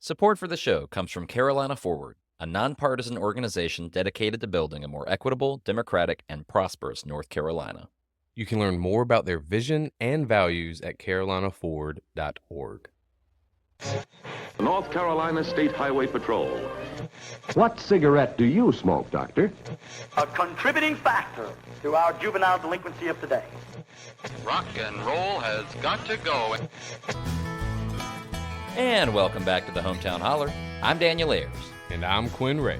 Support for the show comes from Carolina Forward, a nonpartisan organization dedicated to building a more equitable, democratic, and prosperous North Carolina. You can learn more about their vision and values at carolinaforward.org. North Carolina State Highway Patrol. What cigarette do you smoke, Doctor? A contributing factor to our juvenile delinquency of today. Rock and roll has got to go. And welcome back to the Hometown Holler. I'm Daniel Ayers. And I'm Quinn Ray.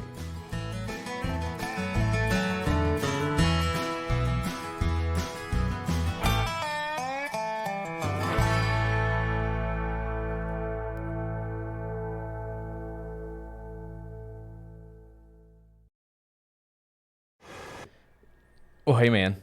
Well, hey, man.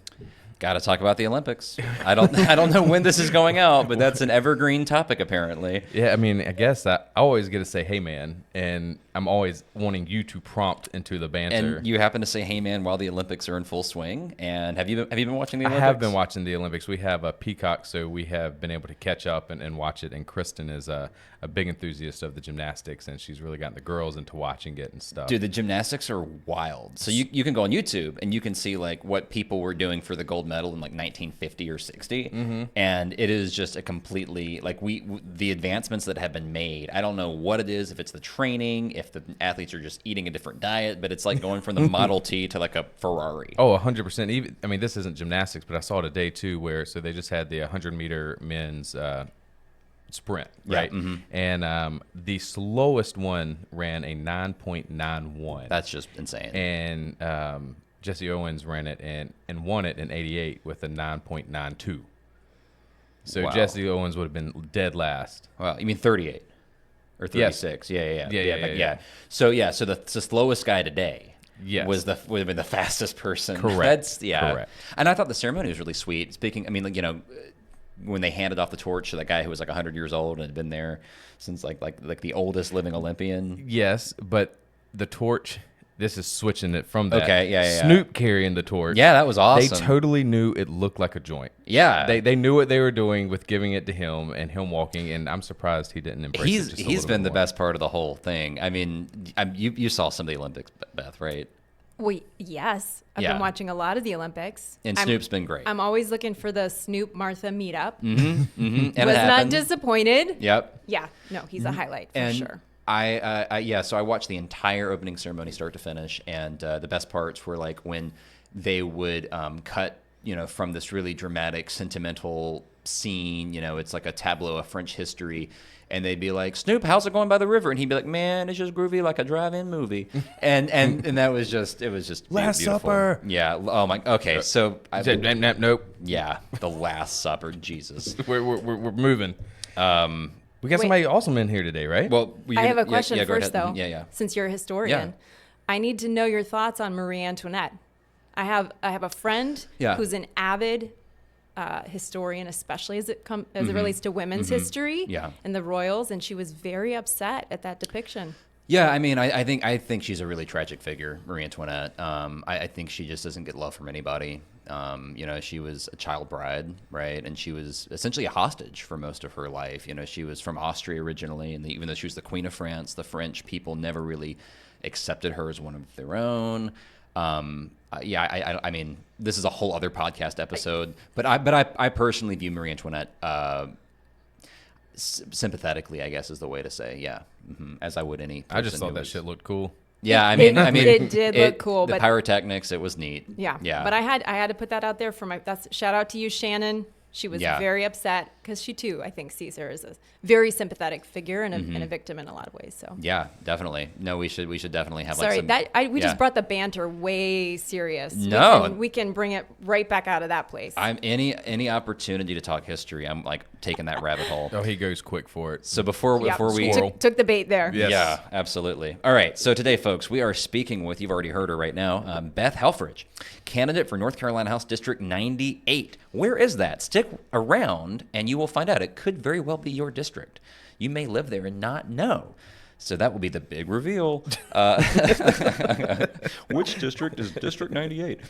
Got to talk about the Olympics. I don't know when this is going out, but that's an evergreen topic apparently. Yeah, I mean, I guess I always get to say, hey, man, and I'm always wanting you to prompt into the banter. And you happen to say, hey, man, while the Olympics are in full swing. And have you been watching the Olympics? I have been watching the Olympics. We have a Peacock, so we have been able to catch up and watch it. And Kristen is a big enthusiast of the gymnastics, and she's really gotten the girls into watching it and stuff. Dude, the gymnastics are wild. So you can go on YouTube, and you can see, like, what people were doing for the gold medal in, like, 1950 or 60. Mm-hmm. And it is just a completely, like, the advancements that have been made. I don't know what it is, if it's the training, if the athletes are just eating a different diet, but it's like going from the Model T to, like, a Ferrari. Oh, 100%. Even, I mean, this isn't gymnastics, but I saw today, too, where so they just had the 100-meter men's sprint, right? Yeah, mm-hmm. And the slowest one ran a 9.91. That's just insane. And Jesse Owens ran it and won it in 88 with a 9.92. So wow. Jesse Owens would have been dead last. Well, you mean 38 or 36? Yes. Yeah. So the slowest guy today. Yes. would have been the fastest person. Correct. Correct. And I thought the ceremony was really sweet. Speaking, I mean, like, you know, when they handed off the torch to that guy who was like 100 years old and had been there since like the oldest living Olympian. Yes, but the torch. This is switching it from that. Okay, yeah. Snoop carrying the torch. Yeah, that was awesome. They totally knew it looked like a joint. Yeah. They knew what they were doing with giving it to him and him walking, and I'm surprised he didn't embrace it just a little He's been bit the more. best part of the whole thing. I mean, you saw some of the Olympics, Beth, right? Well, yes. I've been watching a lot of the Olympics. And Snoop's been great. I'm always looking for the Snoop-Martha meetup. Mm-hmm. And was not disappointed. Yep. Yeah. No, he's a highlight for sure. So I watched the entire opening ceremony start to finish, and the best parts were like when they would cut, you know, from this really dramatic, sentimental scene. You know, it's like a tableau of French history, and they'd be like, "Snoop, how's it going by the river?" And he'd be like, "Man, it's just groovy like a drive-in movie," and that was just Last beautiful. Supper. Yeah. Oh my. Okay. So Nope. Yeah, the Last Supper. Jesus. We're moving. We got somebody awesome in here today, right? Well, I have a question first, though. Yeah. Since you're a historian, I need to know your thoughts on Marie Antoinette. I have a friend who's an avid historian, especially as it relates to women's history and the royals, and she was very upset at that depiction. Yeah, I mean, I think she's a really tragic figure, Marie Antoinette. I think she just doesn't get love from anybody. You know, she was a child bride, right? And she was essentially a hostage for most of her life. You know, she was from Austria originally, and even though she was the Queen of France, the French people never really accepted her as one of their own. I mean, this is a whole other podcast episode, but I personally view Marie Antoinette sympathetically, I guess is the way to say, as I would any person. I just thought that shit looked cool. Yeah, I mean, it did look cool. The but pyrotechnics, it was neat. Yeah. But I had to put that out there for shout out to you, Shannon. She was very upset because she too, I think, sees her as a very sympathetic figure and a victim in a lot of ways. So yeah, definitely. No, we should definitely have. Sorry, we just brought the banter way serious. No, we can bring it right back out of that place. I'm any opportunity to talk history, I'm like taking that rabbit hole. Oh, he goes quick for it. So before we took the bait there. Yes. Yeah, absolutely. All right, so today, folks, we are speaking with, you've already heard her right now, Beth Helfrich, candidate for North Carolina House District 98. Where is that? Stick around and you will find out. It could very well be your district. You may live there and not know. So that will be the big reveal. Which district is District 98?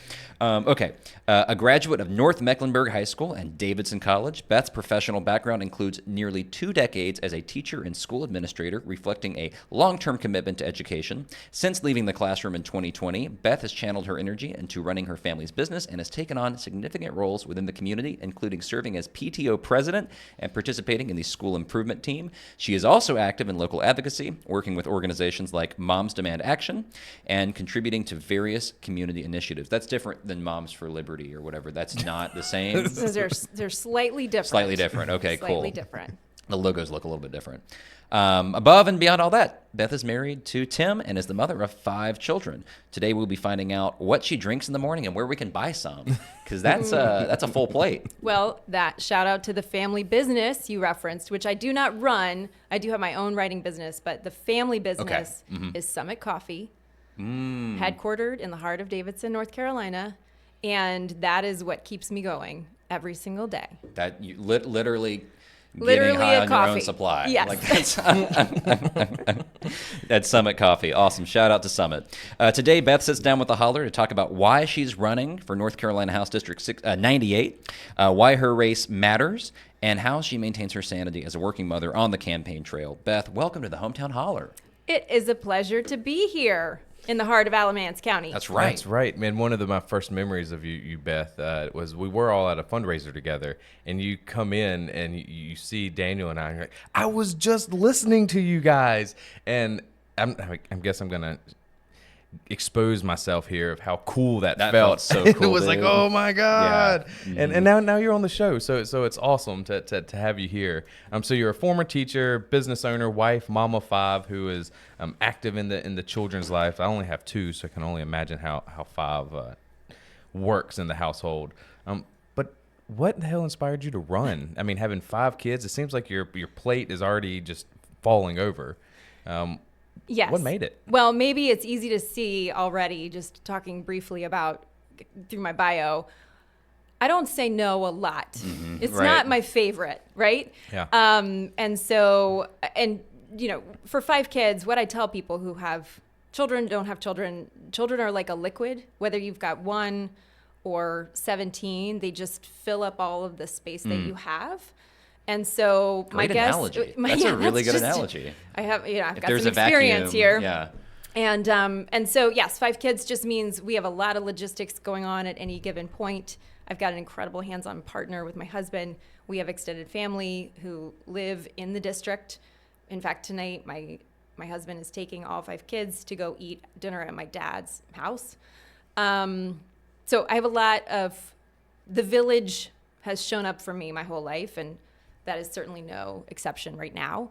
Okay. A graduate of North Mecklenburg High School and Davidson College, Beth's professional background includes nearly 2 decades as a teacher and school administrator, reflecting a long-term commitment to education. Since leaving the classroom in 2020, Beth has channeled her energy into running her family's business and has taken on significant roles within the community, including serving as PTO President and participating in the school improvement team. She is also active in local advocacy, working with organizations like Moms Demand Action and contributing to various community initiatives. That's different than Moms for Liberty or whatever. That's not the same. So they're slightly different. Slightly different. Okay, cool. Slightly different. The logos look a little bit different. Above and beyond all that, Beth is married to Tim and is the mother of 5 children. Today we'll be finding out what she drinks in the morning and where we can buy some, because that's a full plate. Well, that shout out to the family business you referenced, which I do not run. I do have my own writing business, but the family business is Summit Coffee, headquartered in the heart of Davidson, North Carolina, and that is what keeps me going every single day. That you literally Literally getting high on coffee. your own supply. Yes. Like that's Summit Coffee. Awesome. Shout out to Summit. Today, Beth sits down with the Holler to talk about why she's running for North Carolina House District 98, why her race matters, and how she maintains her sanity as a working mother on the campaign trail. Beth, welcome to the Hometown Holler. It is a pleasure to be here in the heart of Alamance County. That's right. That's right, man. One of my first memories of you Beth, was we were all at a fundraiser together, and you come in and you see Daniel and I, and you're like, I was just listening to you guys, and I guess I'm gonna expose myself here of how cool that felt. So cool. It was like, oh my god. Yeah. And now you're on the show, so it's awesome to have you here. So you're a former teacher, business owner, wife, mama of 5, who is active in the children's life. I only have 2, so I can only imagine how 5 works in the household. But what the hell inspired you to run? I mean, having 5 kids, it seems like your plate is already just falling over. Yes. What made it? Well, maybe it's easy to see already, just talking briefly about through my bio. I don't say no a lot. Mm-hmm. It's right. not my favorite, right? Yeah. And so, you know, for 5 kids, what I tell people who have children, don't have children are like a liquid, whether you've got 1 or 17, they just fill up all of the space that you have. And so Great my guess, analogy. That's a really good analogy. I have, I've got there's some a experience vacuum, here. Yeah. And so, yes, 5 kids just means we have a lot of logistics going on at any given point. I've got an incredible hands-on partner with my husband. We have extended family who live in the district. In fact, tonight, my husband is taking all 5 kids to go eat dinner at my dad's house. So I have a lot of, the village has shown up for me my whole life, and that is certainly no exception right now.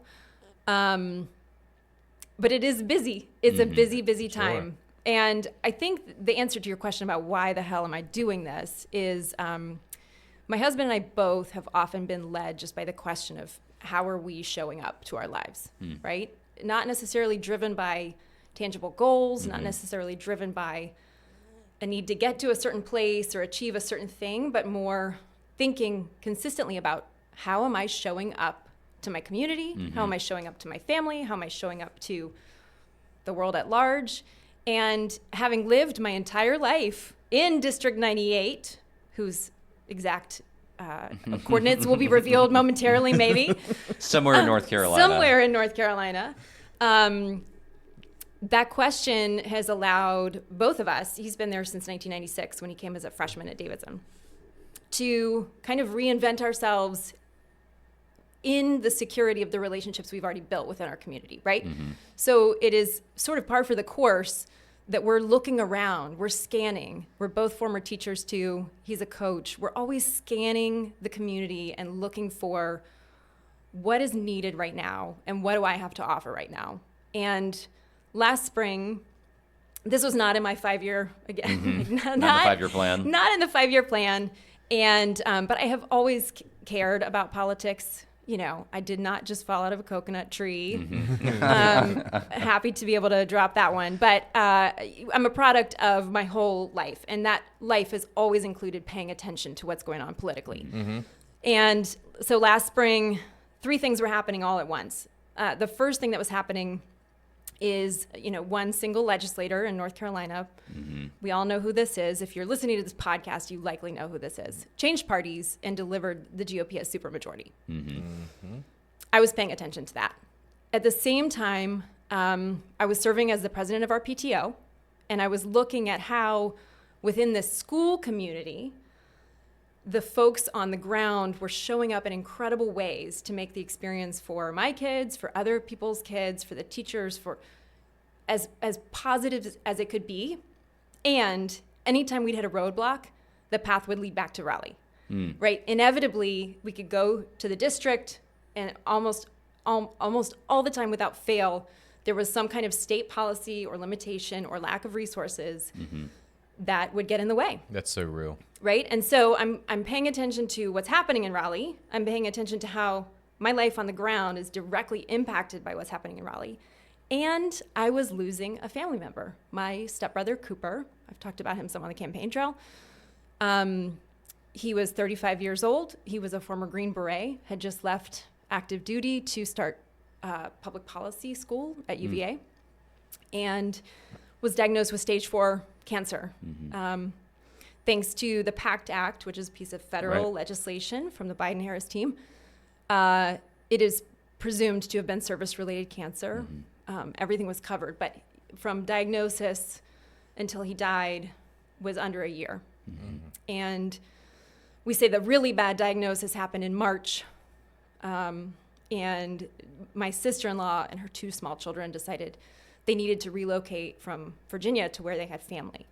But it is busy. It's a busy time. Sure. And I think the answer to your question about why the hell am I doing this is my husband and I both have often been led just by the question of how are we showing up to our lives, right? Not necessarily driven by tangible goals, not necessarily driven by a need to get to a certain place or achieve a certain thing, but more thinking consistently about how am I showing up to my community? How am I showing up to my family? How am I showing up to the world at large? And having lived my entire life in District 98, whose exact coordinates will be revealed momentarily, maybe. Somewhere in North Carolina. Somewhere in North Carolina. That question has allowed both of us, he's been there since 1996 when he came as a freshman at Davidson, to kind of reinvent ourselves in the security of the relationships we've already built within our community, right? So it is sort of par for the course that we're looking around, we're scanning. We're both former teachers too. He's a coach. We're always scanning the community and looking for what is needed right now and what do I have to offer right now. And last spring, this was not in my 5-year, again, not in the 5-year plan. Not in the 5-year plan. And, but I have always cared about politics. You know, I did not just fall out of a coconut tree. Happy to be able to drop that one. But I'm a product of my whole life. And that life has always included paying attention to what's going on politically. And so last spring, 3 things were happening all at once. The first thing that was happening is, one single legislator in North Carolina. Mm-hmm. We all know who this is. If you're listening to this podcast, you likely know who this is. Changed parties and delivered the GOP a supermajority. Mm-hmm. Mm-hmm. I was paying attention to that. At the same time, I was serving as the president of our PTO, and I was looking at how within the school community, the folks on the ground were showing up in incredible ways to make the experience for my kids, for other people's kids, for the teachers, for as positive as it could be. And anytime we'd hit a roadblock, the path would lead back to Raleigh, right? Inevitably, we could go to the district, and almost all the time without fail, there was some kind of state policy or limitation or lack of resources that would get in the way. That's so real. Right? And so I'm paying attention to what's happening in Raleigh. I'm paying attention to how my life on the ground is directly impacted by what's happening in Raleigh. And I was losing a family member, my stepbrother, Cooper. I've talked about him some on the campaign trail. He was 35 years old. He was a former Green Beret, had just left active duty to start public policy school at UVA, and was diagnosed with stage 4 cancer. Thanks to the PACT Act, which is a piece of federal legislation from the Biden-Harris team, it is presumed to have been service-related cancer. Everything was covered, but from diagnosis until he died was under a year. And we say the really bad diagnosis happened in March, and my sister-in-law and her 2 small children decided they needed to relocate from Virginia to where they had family.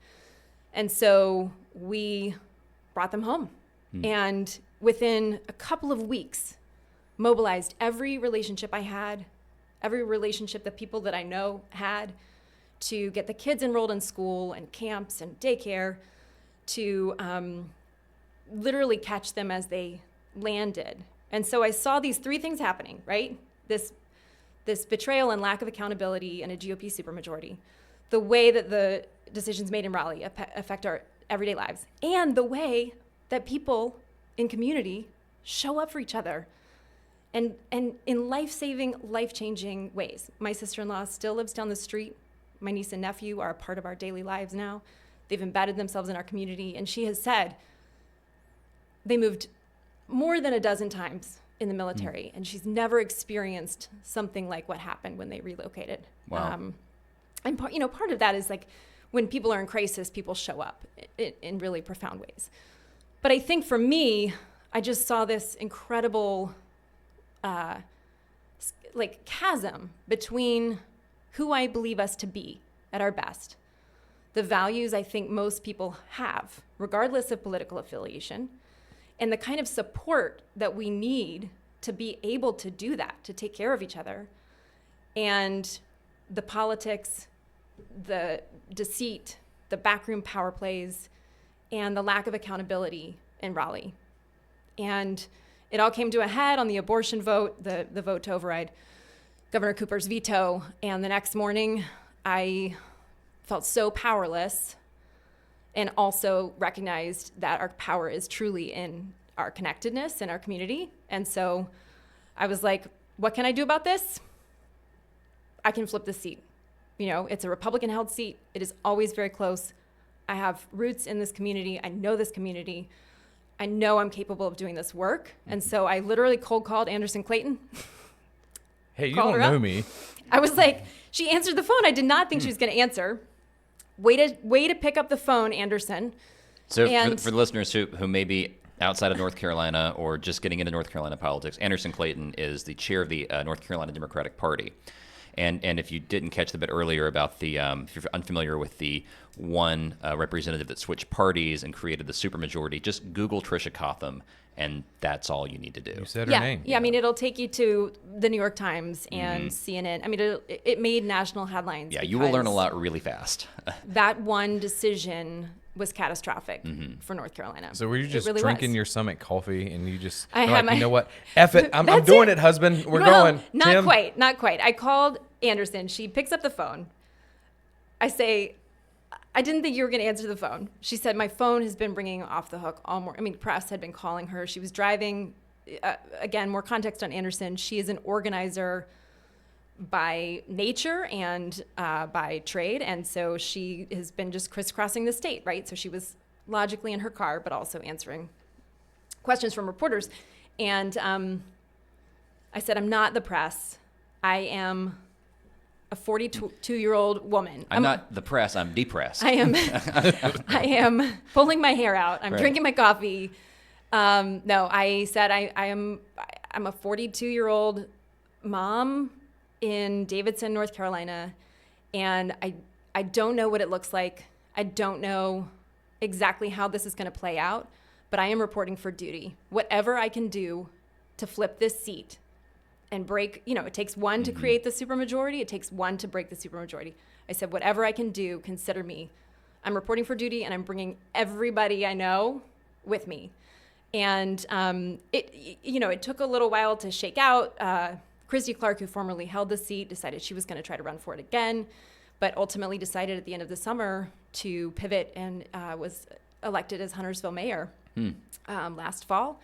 And so we brought them home. And within a couple of weeks, mobilized every relationship I had, every relationship the people that I know had, to get the kids enrolled in school and camps and daycare, to literally catch them as they landed. And so I saw these 3 things happening, right? This betrayal and lack of accountability in a GOP supermajority, the way that the decisions made in Raleigh affect our everyday lives, and the way that people in community show up for each other and in life-saving, life-changing ways. My sister-in-law still lives down the street. My niece and nephew are a part of our daily lives now. They've embedded themselves in our community, and she has said they moved more than a dozen times in the military, and she's never experienced something like what happened when they relocated. Wow. And part of that is like when people are in crisis, people show up in really profound ways. But I think for me, I just saw this incredible chasm between who I believe us to be at our best, the values I think most people have, regardless of political affiliation, and the kind of support that we need to be able to do that, to take care of each other, and the politics, the deceit, the backroom power plays, and the lack of accountability in Raleigh. And it all came to a head on the abortion vote, the vote to override Governor Cooper's veto. And the next morning, I felt so powerless, and also recognized that our power is truly in our connectedness in our community. And so I was like, what can I do about this? I can flip the seat. It's a Republican-held seat. It is always very close. I have roots in this community. I know this community. I know I'm capable of doing this work. And so I literally cold called Anderson Clayton. Hey, you don't know me. I was like, she answered the phone. I did not think she was going to answer. Way to pick up the phone, Anderson. So for the listeners who may be outside of North Carolina or just getting into North Carolina politics, Anderson Clayton is the chair of the North Carolina Democratic Party. And if you didn't catch the bit earlier about the, if you're unfamiliar with the one representative that switched parties and created the supermajority, just Google Tricia Cotham, and that's all you need to do. You said her name. Yeah, I mean, it'll take you to the New York Times and CNN. I mean, it made national headlines. Yeah, you will learn a lot really fast. That one decision was catastrophic for North Carolina. So were you just really drinking your Summit coffee and you just, you know what, F it, I'm doing it, husband, we're going. Not Tim. quite. I called Anderson. She picks up the phone. I say, I didn't think you were going to answer the phone. She said, my phone has been ringing off the hook all morning. I mean, press had been calling her. She was driving. Again, more context on Anderson. She is an organizer by nature and by trade. And so she has been just crisscrossing the state, right? So she was logically in her car, but also answering questions from reporters. And I said, I'm not the press. I am a 42-year-old woman. I'm not the press. I'm depressed. I am pulling my hair out. I'm drinking my coffee. No, I said I'm a 42-year-old mom in Davidson, North Carolina, and I don't know what it looks like. I don't know exactly how this is going to play out, but I am reporting for duty. Whatever I can do to flip this seat and break, it takes one to create the supermajority. It takes one to break the supermajority. I said, whatever I can do, consider me. I'm reporting for duty, and I'm bringing everybody I know with me. And it took a little while to shake out. Christy Clark, who formerly held the seat, decided she was going to try to run for it again, but ultimately decided at the end of the summer to pivot and was elected as Huntersville mayor last fall.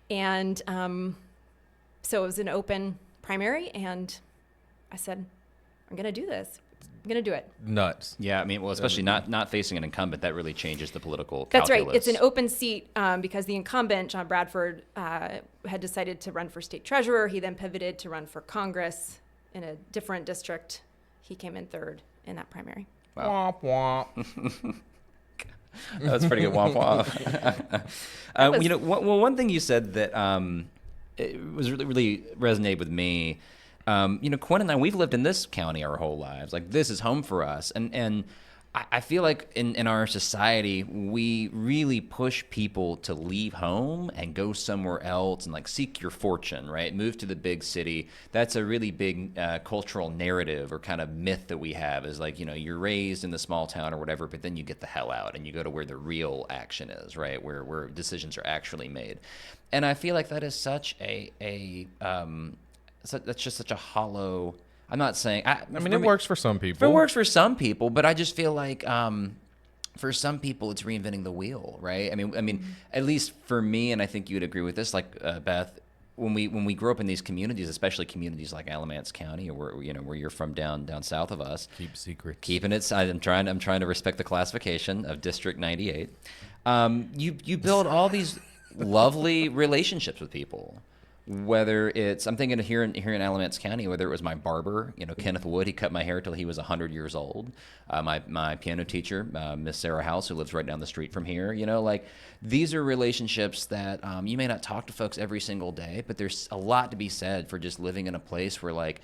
And so it was an open primary, and I said, I'm going to do this. I'm going to do it. Nuts. Yeah, I mean, well, especially not facing an incumbent, that really changes the political That's calculus. right. It's an open seat because the incumbent, John Bradford, had decided to run for state treasurer. He then pivoted to run for Congress in a different district. He came in third in that primary. Wow. Womp womp. That was pretty good. Womp womp. One thing you said that it was really resonated with me. Quinn and I, we've lived in this county our whole lives. Like, this is home for us. And I feel like in our society, we really push people to leave home and go somewhere else and, like, seek your fortune, right? Move to the big city. That's a really big cultural narrative or kind of myth that we have is, like, you're raised in the small town or whatever, but then you get the hell out and you go to where the real action is, right? Where decisions are actually made. And I feel like that is such that's just such a hollow. I'm not saying. It works for some people. It works for some people, but I just feel like for some people, it's reinventing the wheel, right? I mean, at least for me, and I think you would agree with this, like Beth, when we grow up in these communities, especially communities like Alamance County, or where you're from down south of us, keep secrets. Keeping it. I'm trying to respect the classification of District 98. You build all these lovely relationships with people. Whether it's, I'm thinking here in Alamance County, whether it was my barber, Kenneth Wood, he cut my hair till he was 100 years old. My piano teacher, Miss Sarah House, who lives right down the street from here. These are relationships that you may not talk to folks every single day, but there's a lot to be said for just living in a place where, like,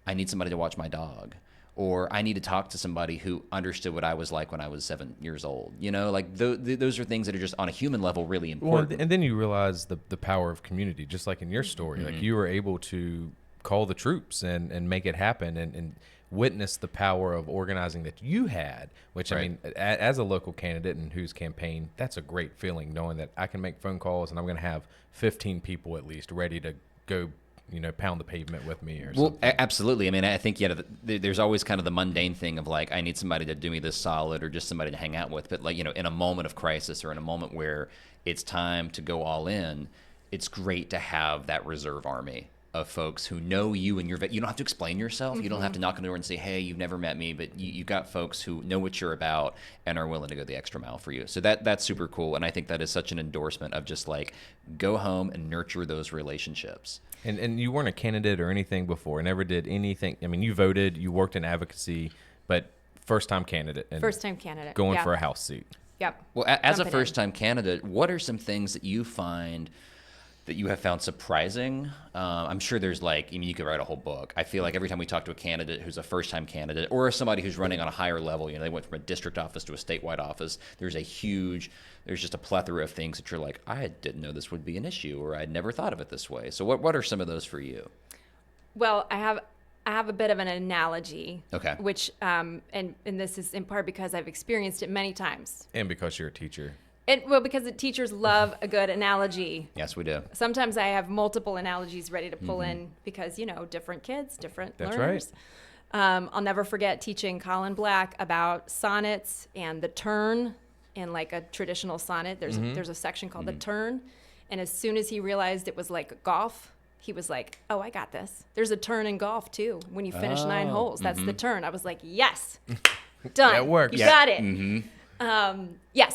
I need somebody to watch my dog. Or I need to talk to somebody who understood what I was like when I was 7 years old. Those are things that are just on a human level really important. Well, and then you realize the power of community, just like in your story. Like, you were able to call the troops and make it happen and witness the power of organizing that you had, which, right. I mean, as a local candidate and whose campaign, that's a great feeling, knowing that I can make phone calls and I'm going to have 15 people at least ready to go pound the pavement with me or something. Well, absolutely. I mean, I think, there's always kind of the mundane thing of, like, I need somebody to do me this solid or just somebody to hang out with. But, like, in a moment of crisis or in a moment where it's time to go all in, it's great to have that reserve army of folks who know you and you don't have to explain yourself. You don't have to knock on the door and say, hey, you've never met me, but you've got folks who know what you're about and are willing to go the extra mile for you. So that's super cool. And I think that is such an endorsement of just, like, go home and nurture those relationships. And you weren't a candidate or anything before, never did anything. I mean, you voted, you worked in advocacy, but first-time candidate. First-time candidate. Going for a House seat. Yep. Well, as a first-time candidate, what are some things that you find that you have found surprising? I'm sure there's, like, you could write a whole book. I feel like every time we talk to a candidate who's a first-time candidate or somebody who's running on a higher level, they went from a district office to a statewide office, there's just a plethora of things that you're like, I didn't know this would be an issue, or I'd never thought of it this way. So what are some of those for you? Well, I have a bit of an analogy. Okay. Which, and this is in part because I've experienced it many times. And because you're a teacher. Because the teachers love a good analogy. Yes, we do. Sometimes I have multiple analogies ready to pull in because, different kids, different learners. Right. I'll never forget teaching Colin Black about sonnets and the turn in, like, a traditional sonnet. There's a section called the turn. And as soon as he realized it was like golf, he was like, "Oh, I got this. There's a turn in golf too. When you finish 9 holes, that's the turn." I was like, "Yes, done. That works. You got it."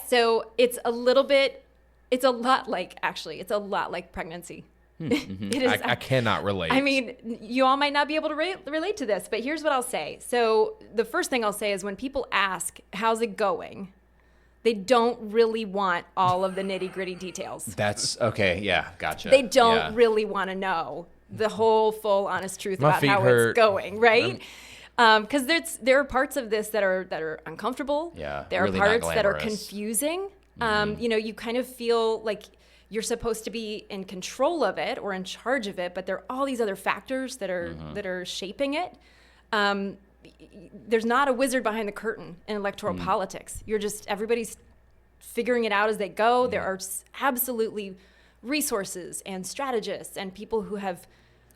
So it's a lot like pregnancy. It is. I cannot relate. I mean, you all might not be able to relate to this, but here's what I'll say. So the first thing I'll say is when people ask, "How's it going?" they don't really want all of the nitty-gritty details. That's okay. Yeah, gotcha. They don't really want to know the whole full honest truth about how it's going, right? Because there are parts of this that are uncomfortable. Yeah, there really are parts that are glamorous. confusing. You kind of feel like you're supposed to be in control of it or in charge of it, but there are all these other factors that are shaping it. There's not a wizard behind the curtain in electoral politics. Everybody's figuring it out as they go. There are absolutely resources and strategists and people who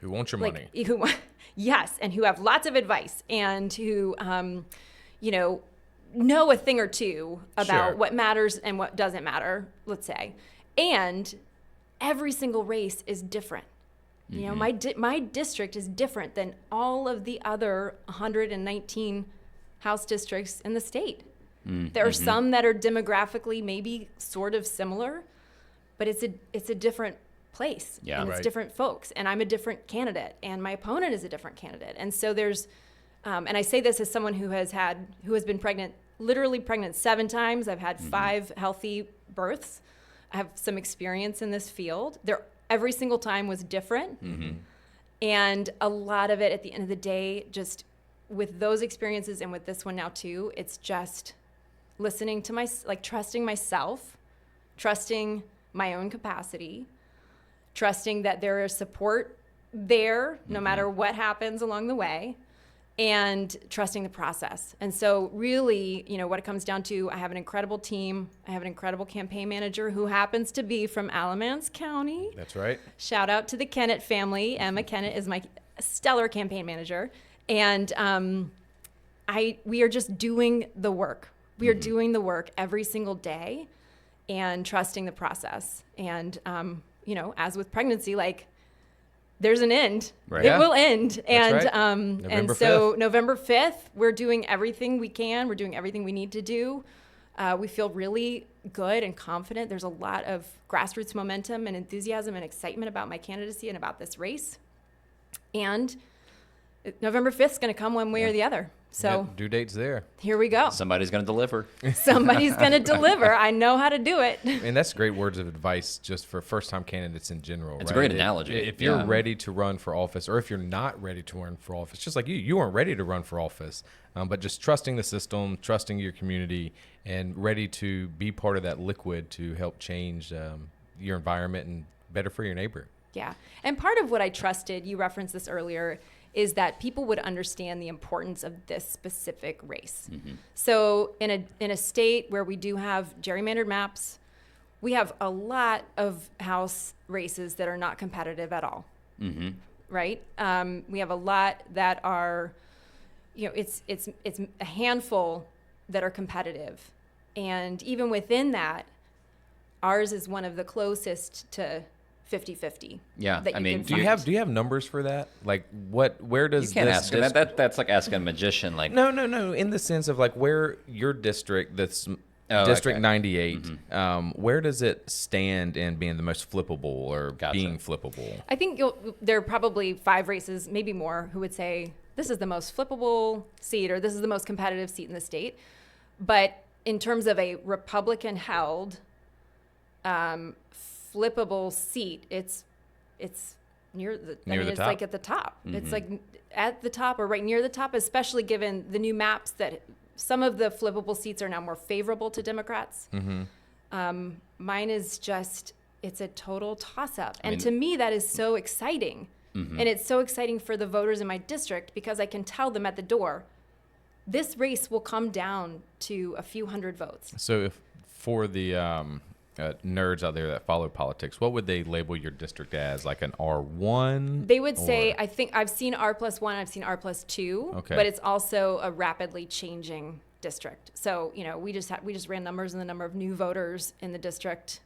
want your money. Yes, and who have lots of advice and who, know a thing or two about what matters and what doesn't matter, let's say. And every single race is different. You know, my district is different than all of the other 119 House districts in the state. There are some that are demographically maybe sort of similar, but it's a different place. Yeah. And it's different folks. And I'm a different candidate, and my opponent is a different candidate. And so there's, and I say this as someone who has been pregnant, literally pregnant 7 times. I've had 5 healthy births. I have some experience in this field. Every single time was different. And a lot of it at the end of the day, just with those experiences and with this one now too, it's just listening to trusting myself, trusting my own capacity, trusting that there is support there no matter what happens along the way, and trusting the process. And so really, what it comes down to, I have an incredible team. I have an incredible campaign manager who happens to be from Alamance County. That's right. Shout out to the Kennett family. Emma Kennett is my stellar campaign manager. And we are just doing the work. We are doing the work every single day and trusting the process. And, as with pregnancy, there's an end. Right. It will end. That's And right. and so November 5th, we're doing everything we can. We're doing everything we need to do. We feel really good and confident. There's a lot of grassroots momentum and enthusiasm and excitement about my candidacy and about this race. And November 5th is going to come one way or the other. So due date's there. Here we go. Somebody's going to deliver. Somebody's going to deliver. I know how to do it. And that's great words of advice just for first-time candidates in general. It's a great analogy. If you're ready to run for office, or if you're not ready to run for office, just like you weren't ready to run for office, but just trusting the system, trusting your community, and ready to be part of that liquid to help change your environment and better for your neighbor. Yeah. And part of what I trusted, you referenced this earlier, is that people would understand the importance of this specific race. So in a state where we do have gerrymandered maps, we have a lot of House races that are not competitive at all. Right? We have a lot that are, it's a handful that are competitive. And even within that, ours is one of the closest to 50-50. Yeah, do you have numbers for that? Where does you can't ask that's like asking a magician. No. In the sense of where your district, that's District 98, where does it stand in being the most flippable or being flippable? I think there are probably 5 races, maybe more, who would say this is the most flippable seat or this is the most competitive seat in the state. But in terms of a Republican-held flippable seat, it's near the top. It's at the top. It's at the top or right near the top, especially given the new maps that some of the flippable seats are now more favorable to Democrats. Mine is it's a total toss-up. And to me, that is so exciting. And it's so exciting for the voters in my district because I can tell them at the door, this race will come down to a few hundred votes. So if for the nerds out there that follow politics, what would they label your district as? Like an R1? They would say, I think I've seen R+1, I've seen R+2, but it's also a rapidly changing district. So, we just ran numbers in the number of new voters in the district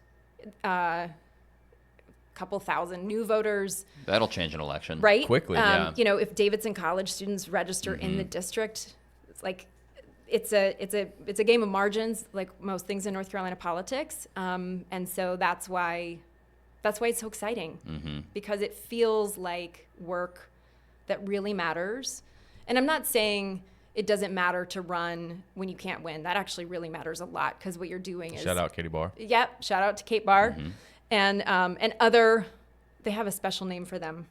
couple thousand new voters. That'll change an election. Right? Quickly, yeah. You know, if Davidson College students register in the district, it's like it's a game of margins, like most things in North Carolina politics. And so that's why it's so exciting, because it feels like work that really matters. And I'm not saying it doesn't matter to run when you can't win. That actually really matters a lot, because what you're doing is... Shout out Katie Barr. Yep, shout out to Kate Barr. And other, they have a special name for them.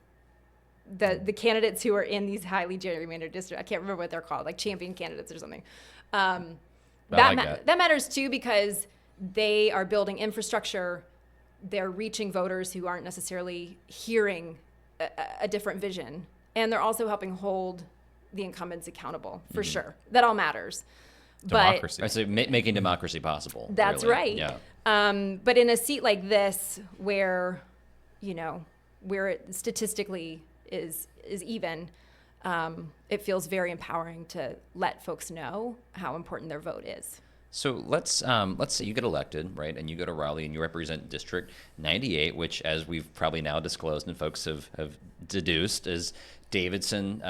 The candidates who are in these highly gerrymandered districts, I can't remember what they're called, like champion candidates or something. That matters too, because they are building infrastructure. They're reaching voters who aren't necessarily hearing a different vision. And they're also helping hold the incumbents accountable, for sure. That all matters. Democracy. Right, so making democracy possible. That's really. right. Yeah. But in a seat like this, where, you know, where it statistically is even, it feels very empowering to let folks know how important their vote is. So let's say you get elected, right, and you go to Raleigh and you represent District 98, which, as we've probably now disclosed and folks have deduced, is Davidson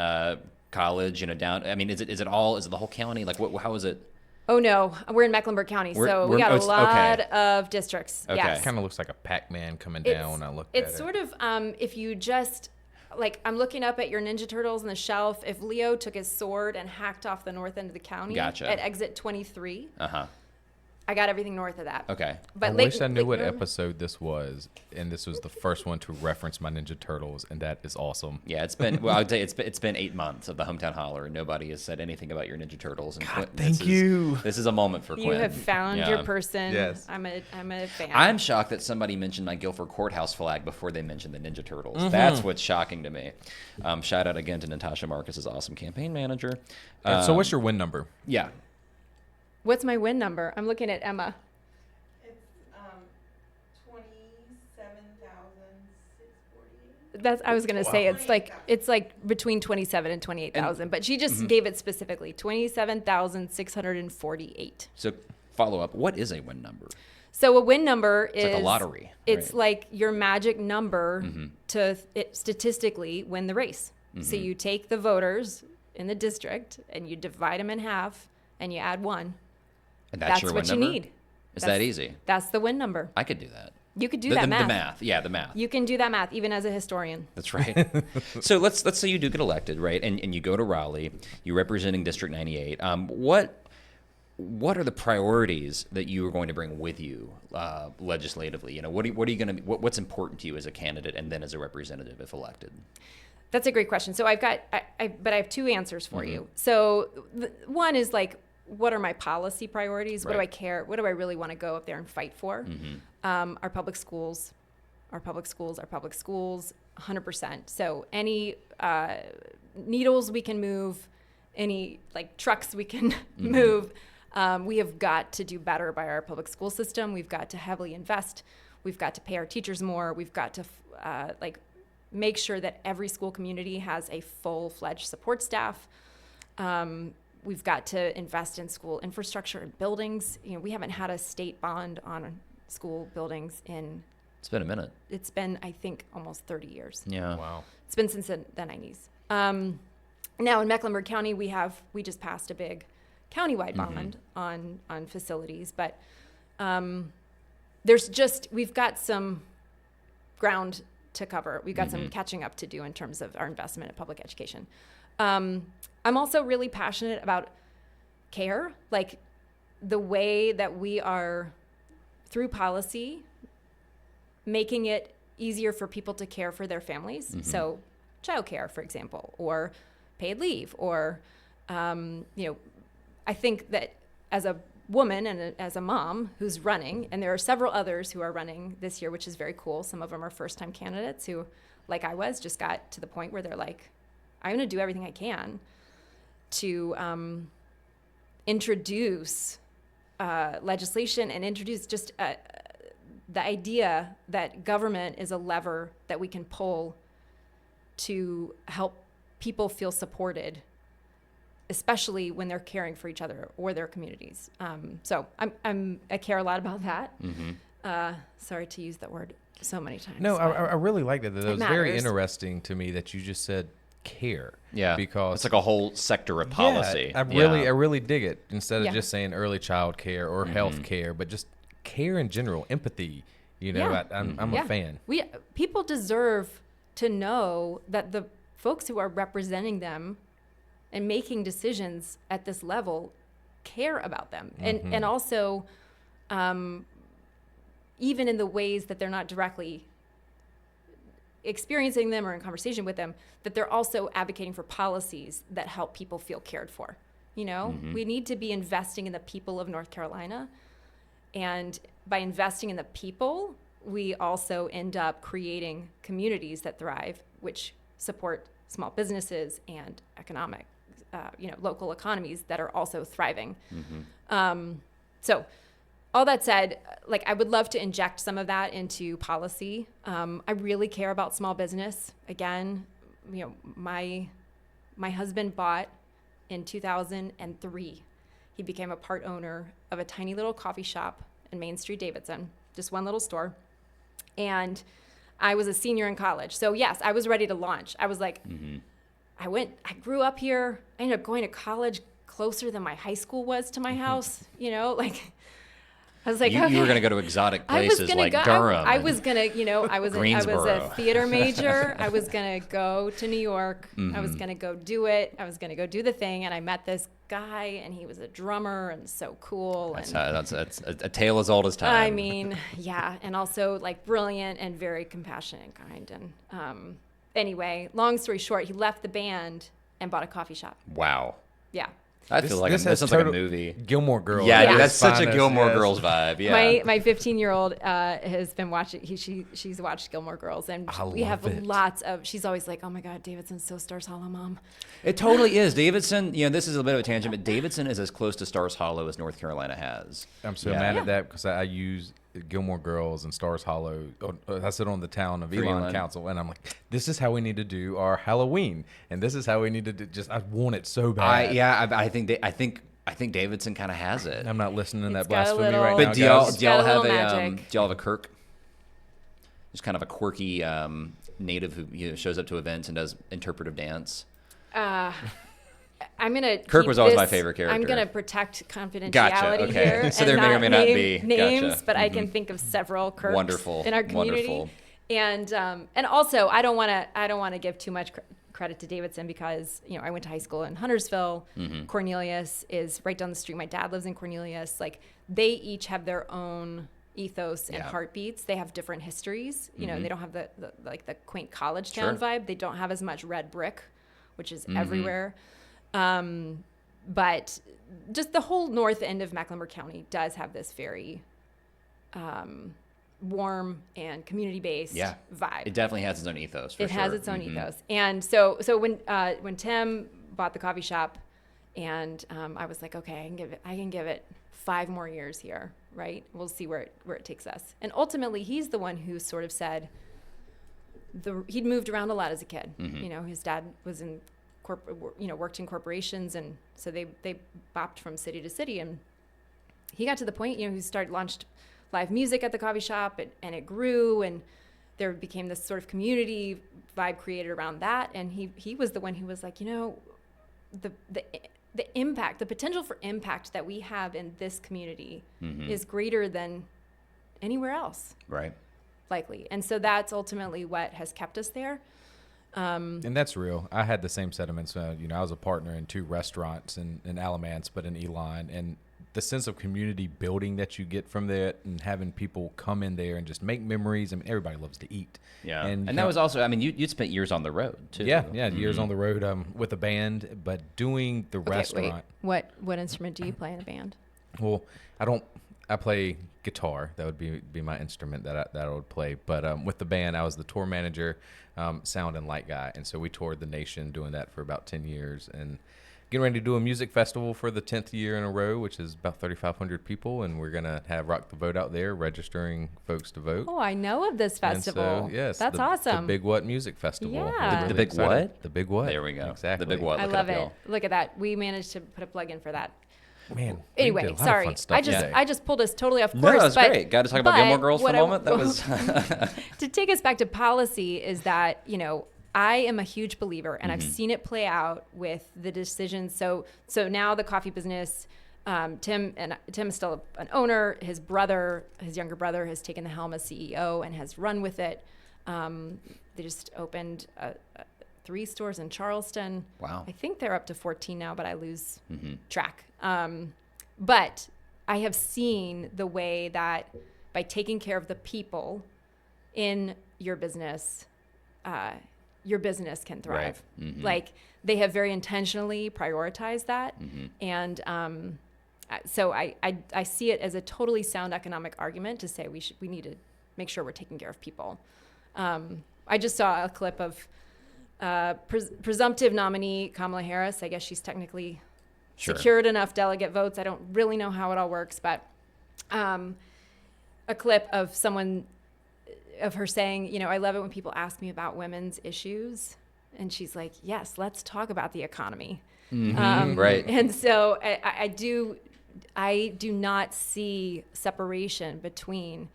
College, you know, down. I mean, is it the whole county? Like, how is it? Oh no, we're in Mecklenburg County, so we got a lot of districts. Okay. Yes. It kind of looks like a Pac-Man coming down when I look at it. It's sort of if you just. Like, I'm looking up at your Ninja Turtles on the shelf. If Leo took his sword and hacked off the north end of the county at exit 23, I got everything north of that. Okay. But I wish I knew what episode this was, and this was the first one to reference my Ninja Turtles, and that is awesome. Yeah, it's been, well, I'd say it's been 8 months of the Hometown Holler, and nobody has said anything about your Ninja Turtles. And God, thank you. This is a moment for Quinn. You have found your person. Yes. I'm a fan. I'm shocked that somebody mentioned my Guilford Courthouse flag before they mentioned the Ninja Turtles. That's what's shocking to me. Shout out again to Natasha Marcus's awesome campaign manager. So what's your win number? Yeah. What's my win number? I'm looking at Emma. It's 27,648. That's I was gonna say it's like between 27 and 28,000, but she just gave it specifically 27,648. So follow up. What is a win number? So a win number is like a lottery. It's right? like your magic number to statistically win the race. So you take the voters in the district and you divide them in half and you add 1. And that's your what win you number? need. Is that easy? That's the win number. I could do that. You could do that math. The math. Yeah, the math. You can do that math even as a historian. That's right. So let's say you do get elected, right? And you go to Raleigh, you're representing District 98. What are the priorities that you are going to bring with you legislatively? You know, what are you going to what's important to you as a candidate and then as a representative if elected? That's a great question. So I have 2 answers for you. So one is like, what are my policy priorities? What do I care? What do I really want to go up there and fight for? Our public schools, 100%. So any needles we can move, any like trucks we can move, we have got to do better by our public school system. We've got to heavily invest. We've got to pay our teachers more. We've got to make sure that every school community has a full-fledged support staff. We've got to invest in school infrastructure and buildings. You know, we haven't had a state bond on school buildings in... It's been a minute. It's been, I think, almost 30 years. Yeah. Wow. It's been since the 90s. Now in Mecklenburg County, we just passed a big countywide bond on facilities, but we've got some ground to cover. We've got some catching up to do in terms of our investment in public education. I'm also really passionate about care, like the way that we are, through policy, making it easier for people to care for their families. So childcare, for example, or paid leave, or, I think that as a woman and as a mom who's running, and there are several others who are running this year, which is very cool. Some of them are first-time candidates who, like I was, just got to the point where they're like, I'm going to do everything I can to introduce legislation and introduce just the idea that government is a lever that we can pull to help people feel supported, especially when they're caring for each other or their communities. So I care a lot about that. Sorry to use that word. so many times. No, I really like that. That was very matters. interesting to me that you just said care. Yeah, because it's like a whole sector of policy. I really dig it. Instead of Yeah. just saying early child care or health care, but just care in general, empathy. You know, Yeah. I'm a fan. People deserve to know that the folks who are representing them and making decisions at this level care about them, and also even in the ways that they're not directly experiencing them or in conversation with them, that they're also advocating for policies that help people feel cared for. You know, we need to be investing in the people of North Carolina, and by investing in the people, we also end up creating communities that thrive, which support small businesses and economic, local economies that are also thriving. So all that said, like, I would love to inject some of that into policy. I really care about small business. Again, my husband bought in 2003. He became a part owner of a tiny little coffee shop in Main Street, Davidson, just one little store. And I was a senior in college. So yes, I was ready to launch. I was like, I grew up here. I ended up going to college closer than my high school was to my house, I was like, you were going to go to exotic places like Durham. I was going to, I was Greensboro. a theater major. I was going to go to New York. I was going to go do it. I was going to go do the thing. And I met this guy, and he was a drummer and so cool. That's a tale as old as time. I mean, yeah. And also like brilliant and very compassionate and kind. And anyway, long story short, he left the band and bought a coffee shop. Wow. Yeah. I feel like this sounds like a movie. Gilmore Girls. Yeah, Yeah. dude, that's such a Finest, Gilmore yes. Girls vibe. Yeah. My 15-year-old has been watching. She's watched Gilmore Girls, and we have lots of. She's always like, "Oh my God, Davidson's so Stars Hollow, Mom." It totally is. Davidson, this is a bit of a tangent, but Davidson is as close to Stars Hollow as North Carolina has. I'm so mad at that because I use Gilmore Girls and Stars Hollow. I sit on the town of Elon Council, and I'm like, this is how we need to do our Halloween, and this is how we need to do. I want it so bad. I think Davidson kind of has it. I'm not listening to that It's got a blasphemy little- right But now, do y'all guys. It's got a have little a magic. do y'all have a Kirk? Just kind of a quirky native who shows up to events and does interpretive dance. I'm gonna. Kirk was always my favorite character. I'm gonna protect confidentiality Gotcha, okay. here. So and there may or not may not name be. names, Gotcha. but I can think of several Kirks Wonderful. in our community. Wonderful. And also, I don't want to give too much credit to Davidson because I went to high school in Huntersville. Cornelius is right down the street. My dad lives in Cornelius. Like, they each have their own ethos and heartbeats. They have different histories. They don't have the quaint college town vibe. They don't have as much red brick, which is everywhere. But just the whole north end of Mecklenburg County does have this very warm and community-based vibe. It definitely has its own ethos. For It sure. has its own ethos. And so when Tim bought the coffee shop, and I was like, okay, I can give it 5 more years here, right? We'll see where it takes us. And ultimately, he's the one who sort of said he'd moved around a lot as a kid. His dad was in worked in corporations, and so they bopped from city to city, and he got to the point, he launched live music at the coffee shop, and it grew, and there became this sort of community vibe created around that. And he was the one who was like, the impact, the potential for impact that we have in this community is greater than anywhere else. Right. Likely. And so that's ultimately what has kept us there. And that's real. I had the same sentiments. I was a partner in 2 restaurants in Alamance, but in Elon, and the sense of community building that you get from that, and having people come in there and just make memories. I mean, everybody loves to eat. Yeah, and that was also. I mean, you'd spent years on the road too. Yeah, years on the road with a band, but doing the restaurant. Wait, what instrument do you play in a band? Well, I play guitar. That would be my instrument that I would play. But with the band, I was the tour manager, sound and light guy, and so we toured the nation doing that for about 10 years, and getting ready to do a music festival for the 10th year in a row, which is about 3,500 people, and we're gonna have Rock the Vote out there, registering folks to vote. Oh, I know of this festival. And so, yes, that's awesome. The Big What Music Festival. Yeah. We're The Big excited. What? The Big What. There we go. Exactly. The Big What. I Look love up, it. y'all. Look at that. We managed to put a plug in for that. Man. Anyway, we did a lot of sorry. fun stuff today. I just pulled us totally off course. No, that was but, great. Got to talk about Gilmore Girls for a moment. That was to take us back to policy is that, I am a huge believer, and I've seen it play out with the decisions. So now the coffee business, Tim is still an owner. His younger brother, has taken the helm as CEO and has run with it. They just opened 3 stores in Charleston. Wow. I think they're up to 14 now, but I lose track. But I have seen the way that by taking care of the people in your business can thrive. Right. Like they have very intentionally prioritized that. And so I see it as a totally sound economic argument to say we need to make sure we're taking care of people. I just saw a clip of presumptive nominee Kamala Harris. I guess she's technically secured enough delegate votes. I don't really know how it all works, but a clip of her saying, I love it when people ask me about women's issues. And she's like, yes, let's talk about the economy. Right. And so I do not see separation between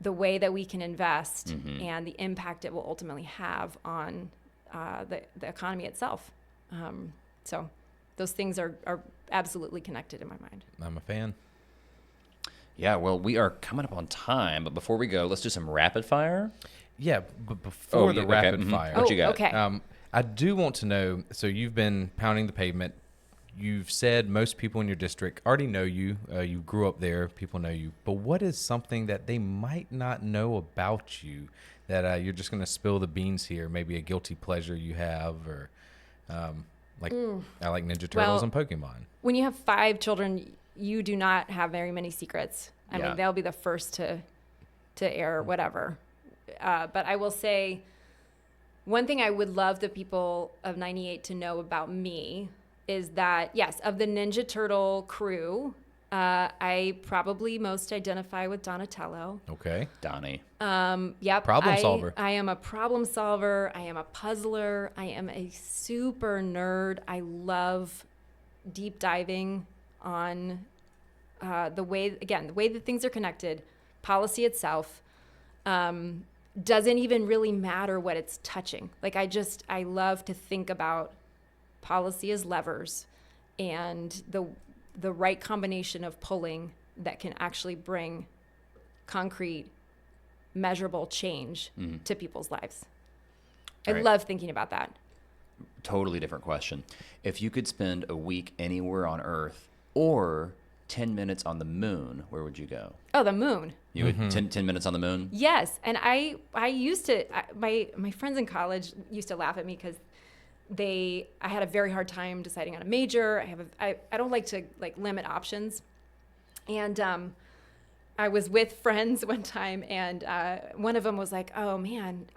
the way that we can invest and the impact it will ultimately have on the economy itself. So those things are absolutely connected in my mind. I'm a fan. Yeah, well, we are coming up on time, but before we go, let's do some rapid fire. Yeah, but before the rapid fire. What you got? Okay. I do want to know, so you've been pounding the pavement. You've said most people in your district already know you. You grew up there. People know you. But what is something that they might not know about you that you're just going to spill the beans here? Maybe a guilty pleasure you have, or I like Ninja Turtles and Pokemon. When you have 5 children, you do not have very many secrets. I mean, they'll be the first to air whatever. But I will say one thing I would love the people of 98 to know about me is that, yes, of the Ninja Turtle crew, I probably most identify with Donatello. Okay. Donnie. Yep. Problem solver. I am a problem solver. I am a puzzler. I am a super nerd. I love deep diving on the way that things are connected. Policy itself doesn't even really matter what it's touching. Like I love to think about policy as levers and the right combination of pulling that can actually bring concrete, measurable change to people's lives. I love thinking about that. Totally different question. If you could spend a week anywhere on Earth or 10 minutes on the moon, where would you go? Oh, the moon. You would 10 minutes on the moon? Yes. And I used to, my friends in college used to laugh at me because I had a very hard time deciding on a major. I don't like to limit options. And I was with friends one time, and one of them was like, oh man,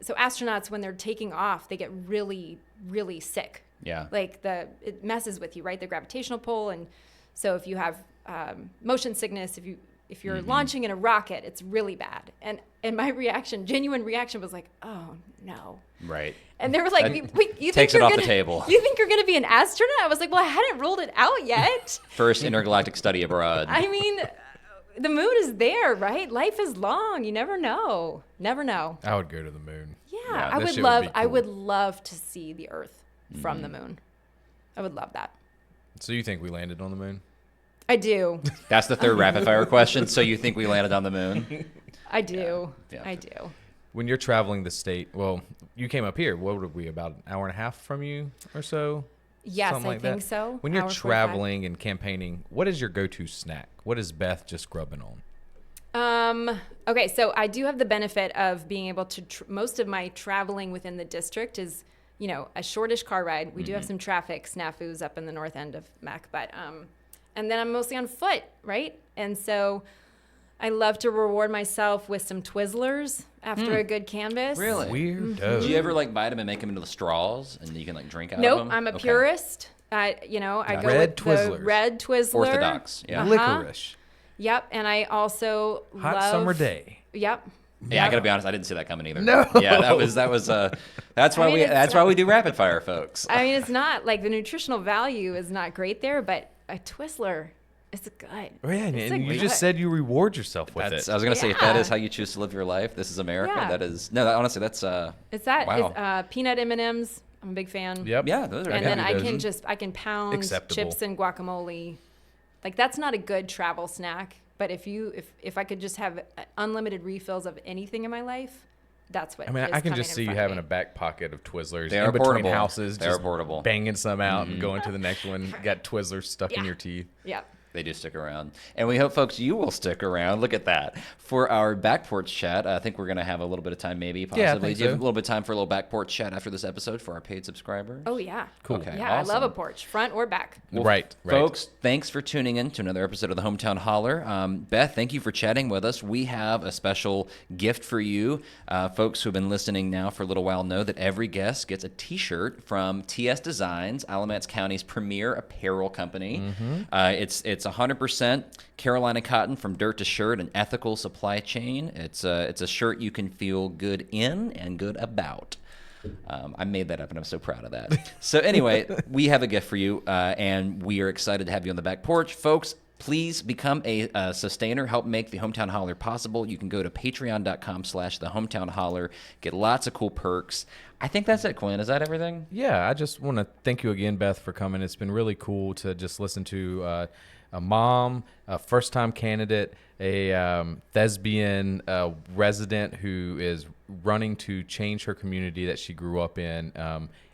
so astronauts, when they're taking off, they get really, really sick. Yeah. It messes with you, right? The gravitational pull. And so if you have motion sickness, if you're launching in a rocket, it's really bad. And my genuine reaction was like, oh no. Right. And they were like, you takes it off the table. You think you're going to be an astronaut? I was like, well, I hadn't ruled it out yet. First intergalactic study abroad. I mean, the moon is there, right? Life is long. You never know. Never know. I would go to the moon. Yeah, I would love to see the Earth from the moon. I would love that. So you think we landed on the moon? I do. That's the third rapid fire question. So you think we landed on the moon? I do. Yeah. I do. When you're traveling the state, well, you came up here. What would we, about an hour and a half from you or so? Yes, Something I like think that. so. When you're Hour 45. traveling and campaigning, what is your go-to snack? What is Beth just grubbing on? Okay, so I do have the benefit of being able to, most of my traveling within the district is, a shortish car ride. We do have some traffic snafus up in the north end of Mac, but, and then I'm mostly on foot, right? And so I love to reward myself with some Twizzlers after a good canvas. Really? Weirdo. Do you ever bite them and make them into the straws and you can drink out Nope, of them? I'm a purist. I go Red with Twizzlers. the red Twizzler. Orthodox. Yeah. Licorice. Yep, and I also Hot love summer day. Yep. Yeah, I gotta be honest. I didn't see that coming either. No. Yeah, that's why that's why we do rapid fire, folks. I mean, it's not the nutritional value is not great there, but a Twizzler is good. Oh, yeah, It's and you good. just said you reward yourself with it. I was gonna say, if that Yeah. is how you choose to live your life, this is America. Yeah. That is honestly, that's It's that. Wow. It's, peanut M&Ms. I'm a big fan. Yep. Yeah, those are And good. then I those. can pound Acceptable. chips and guacamole. Like that's not a good travel snack, but if I could just have unlimited refills of anything in my life, that's what. I mean, is I can coming just in see you front of having me. a back pocket of Twizzlers They in are between portable. houses, They are just portable. banging some out and going to the next one. Got Twizzlers stuck in Yeah. your teeth. Yeah. They do stick around. And we hope, folks, you will stick around. Look at that. For our back porch chat, I think we're going to have a little bit of time, maybe, possibly. Yeah, I think Do you have so. a little bit of time for a little back porch chat after this episode for our paid subscribers? Oh yeah. Cool. Okay, Yeah, I love a awesome. porch, front or back. Well, Right. Folks, thanks for tuning in to another episode of the Hometown Holler. Beth, thank you for chatting with us. We have a special gift for you. Folks who have been listening now for a little while know that every guest gets a T-shirt from TS Designs, Alamance County's premier apparel company. It's 100% Carolina cotton from dirt to shirt, an ethical supply chain. It's a shirt you can feel good in and good about. I made that up, and I'm so proud of that. So anyway, we have a gift for you, and we are excited to have you on the back porch. Folks, please become a sustainer. Help make the Hometown Holler possible. You can go to patreon.com/the Hometown Holler. Get lots of cool perks. I think that's it, Quinn. Is that everything? Yeah, I just want to thank you again, Beth, for coming. It's been really cool to just listen to a mom, a first-time candidate, a thespian resident who is running to change her community that she grew up in.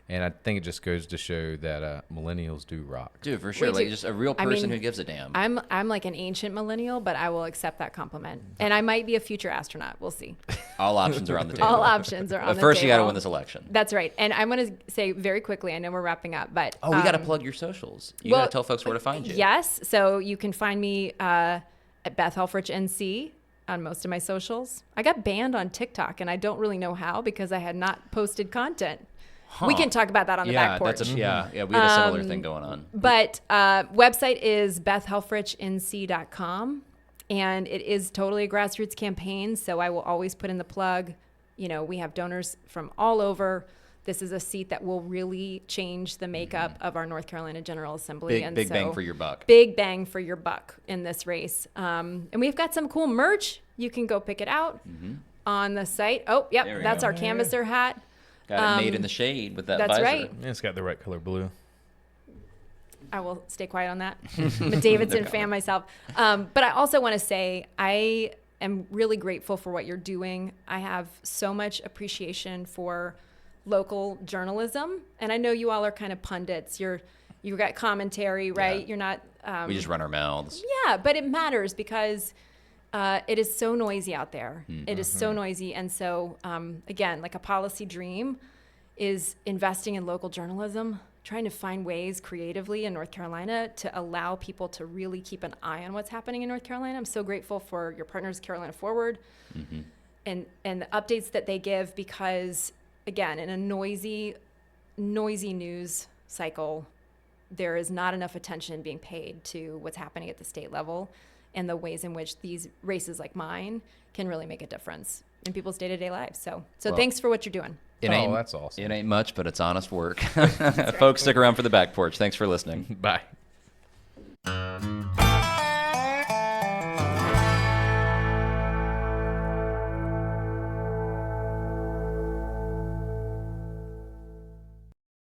And I think it just goes to show that millennials do rock. Dude, for sure. We Like do. just a real I person mean, who gives a damn. I'm like an ancient millennial, but I will accept that compliment. And I might be a future astronaut. We'll see. All options are on the table. All options are on But the first, table. you got to win this election. That's right. And I'm going to say very quickly, I know we're wrapping up, but Oh, we got to plug your socials. You got to tell folks where to find you. Yes. So you can find me at Beth Helfrich NC on most of my socials. I got banned on TikTok, and I don't really know how because I had not posted content. We can talk about that on the back porch. Yeah, we had a similar thing going on. But website is BethHelfrichNC.com, and it is totally a grassroots campaign. So I will always put in the plug. You know, we have donors from all over. This is a seat that will really change the makeup of our North Carolina General Assembly. Big bang for your buck. Big bang for your buck in this race. And we've got some cool merch. You can go pick it out on the site. Oh, yep, There we that's go. our canvasser hat. Got it made in the shade with that That's visor. right. Yeah, it's got the right color blue. I will stay quiet on that. I'm a Davidson fan myself. But I also want to say I am really grateful for what you're doing. I have so much appreciation for local journalism. And I know you all are kind of pundits. You've got commentary, right? Yeah. You're not. We just run our mouths. Yeah, but it matters because it is so noisy out there. It is so noisy. And so, again, like a policy dream is investing in local journalism, trying to find ways creatively in North Carolina to allow people to really keep an eye on what's happening in North Carolina. I'm so grateful for your partners, Carolina Forward, and the updates that they give because, again, in a noisy news cycle, there is not enough attention being paid to what's happening at the state level and the ways in which these races like mine can really make a difference in people's day-to-day lives. So thanks for what you're doing. That's awesome. It ain't much, but it's honest work. Folks, stick around for the back porch. Thanks for listening. Bye.